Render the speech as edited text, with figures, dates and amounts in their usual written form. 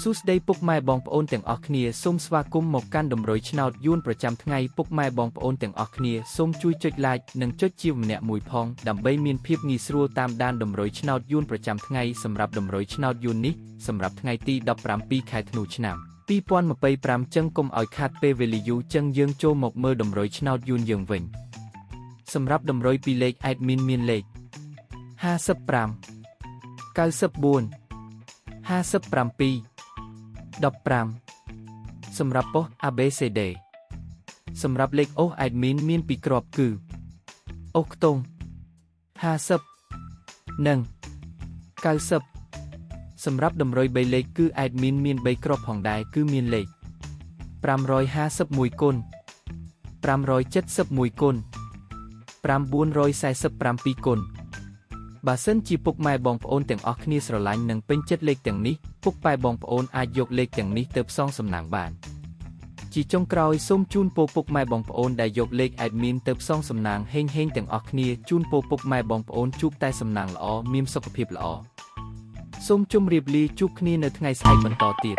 សួស្តីពុកម៉ែបងប្អូនទាំងអស់គ្នាសូមស្វាគមន៍មកកាន់តម្រុយឆ្នោតយួនប្រចាំថ្ងៃពុកម៉ែបងប្អូនទាំងអស់គ្នាសូមជួយចុច like និងចុចជាម្នាក់មួយផងដើម្បីមានភាពងាយស្រួលតាមដានតម្រុយឆ្នោតយួនប្រចាំថ្ងៃសម្រាប់តម្រុយឆ្នោតយួននេះសម្រាប់ថ្ងៃទី17ខែធ្នូឆ្នាំ2025ចឹងកុំឲ្យខាតពេលវេលាយូរចឹងយើងចូលមកមើលតម្រុយឆ្នោតយួនយើងវិញសម្រាប់តម្រុយពីលេខ admin មានលេខ55 94 57 15សម្រាប់ប៉ុស ABCD សម្រាប់លេខអូស admin មានពីរគ្រាប់គឺអូសខ្ទង់50និង90សម្រាប់តម្រុយ3លេខគឺ admin មាន3គ្រាប់ផងដែរគឺមានលេខ551គុណ571គុណ947គុណបើសិនជាពុកម៉ែបងប្អូនទាំងអស់គ្នាស្រឡាញ់និងពេញចិត្តលេខទាំងនេះពុកប៉ែបងប្អូនអាចយកលេខទាំងនេះទៅផ្សងសំណាងបានជាចុងក្រោយសូមជូនពរពុកម៉ែបងប្អូនដែលយកលេខ admin ទៅផ្សងសំណាងហេងទាំងអស់គ្នាជូនពរពុកម៉ែបងប្អូនជួបតែសំណាងល្អមានសុខភាពល្អសូមជម្រាបលាជួបគ្នានៅថ្ងៃស្អែកបន្តទៀត